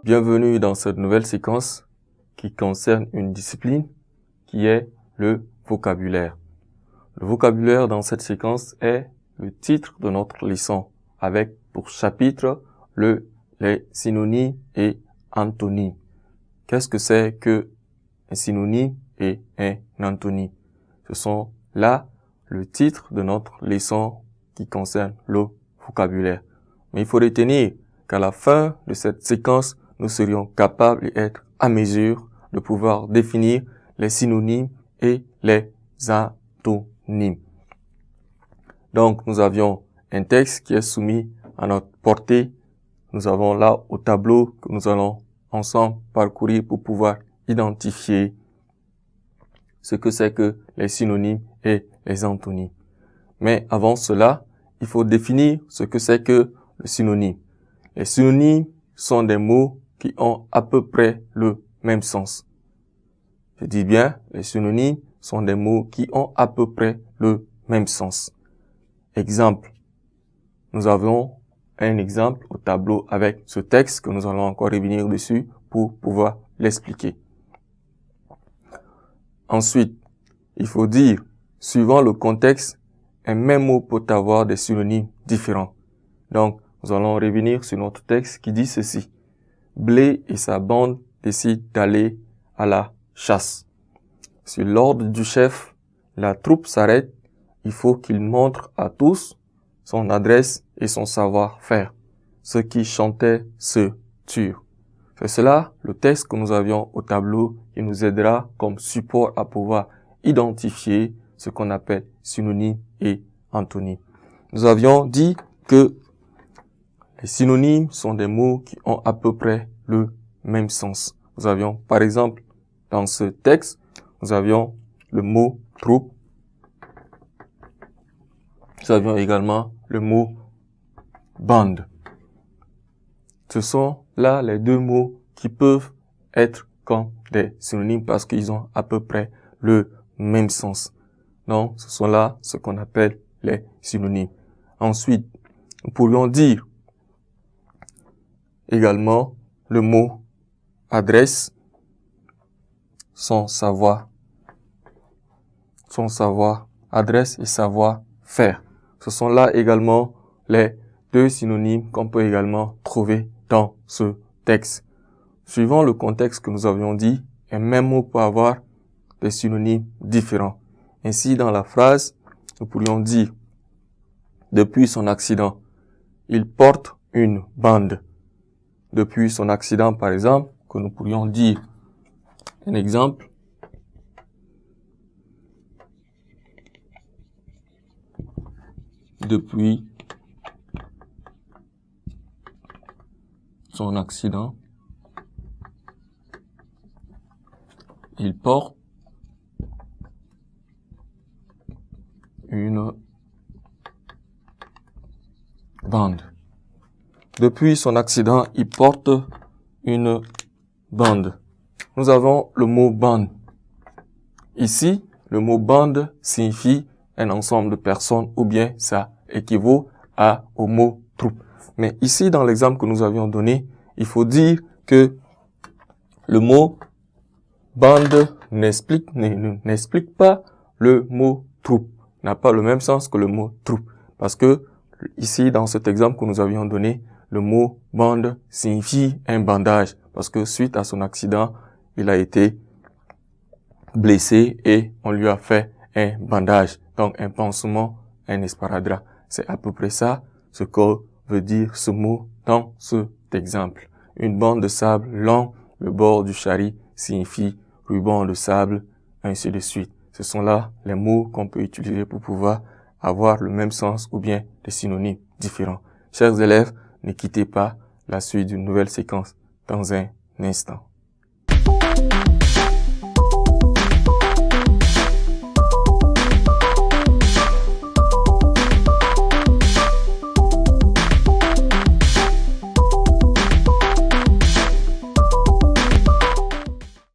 Bienvenue dans cette nouvelle séquence qui concerne une discipline qui est le vocabulaire. Le vocabulaire dans cette séquence est le titre de notre leçon avec pour chapitre les synonymes et antonymes. Qu'est-ce que c'est que un synonyme et un antonyme? Ce sont là le titre de notre leçon qui concerne le vocabulaire. Mais il faut retenir qu'à la fin de cette séquence, nous serions capables et être à mesure de pouvoir définir les synonymes et les antonymes. Donc, nous avions un texte qui est soumis à notre portée. Nous avons là au tableau que nous allons ensemble parcourir pour pouvoir identifier ce que c'est que les synonymes et les antonymes. Mais avant cela, il faut définir ce que c'est que le synonyme. Les synonymes sont des mots qui ont à peu près le même sens. Je dis bien, les synonymes sont des mots qui ont à peu près le même sens. Exemple. Nous avons un exemple au tableau avec ce texte que nous allons encore revenir dessus pour pouvoir l'expliquer. Ensuite, il faut dire, suivant le contexte, un même mot peut avoir des synonymes différents. Donc, nous allons revenir sur notre texte qui dit ceci. Blé et sa bande décident d'aller à la chasse. Sur l'ordre du chef, la troupe s'arrête. Il faut qu'il montre à tous son adresse et son savoir-faire. Ceux qui chantaient se turent. C'est cela le texte que nous avions au tableau qui nous aidera comme support à pouvoir identifier ce qu'on appelle synonymes et antonymes. Nous avions dit que les synonymes sont des mots qui ont à peu près le même sens. Nous avions, par exemple, dans ce texte, nous avions le mot troupe. Nous avions également le mot bande. Ce sont là les deux mots qui peuvent être comme des synonymes parce qu'ils ont à peu près le même sens. Donc, ce sont là ce qu'on appelle les synonymes. Ensuite, nous pourrions dire également le mot adresse, son savoir, adresse et savoir-faire. Ce sont là également les deux synonymes qu'on peut également trouver dans ce texte. Suivant le contexte que nous avions dit, un même mot peut avoir des synonymes différents. Ainsi, dans la phrase, nous pourrions dire depuis son accident, il porte une bande. Depuis son accident, par exemple, que nous pourrions dire un exemple. Depuis son accident, il porte une bande. Depuis son accident, il porte une bande. Nous avons le mot bande. Ici, le mot bande signifie un ensemble de personnes ou bien ça équivaut au mot troupe. Mais ici, dans l'exemple que nous avions donné, il faut dire que le mot bande n'explique pas le mot troupe, n'a pas le même sens que le mot troupe. Parce que ici, dans cet exemple que nous avions donné, le mot bande signifie un bandage. Parce que suite à son accident, il a été blessé et on lui a fait un bandage. Donc un pansement, un esparadrap. C'est à peu près ça ce que veut dire ce mot dans cet exemple. Une bande de sable long, le bord du chari signifie ruban de sable, ainsi de suite. Ce sont là les mots qu'on peut utiliser pour pouvoir avoir le même sens ou bien des synonymes différents. Chers élèves, ne quittez pas la suite d'une nouvelle séquence dans un instant.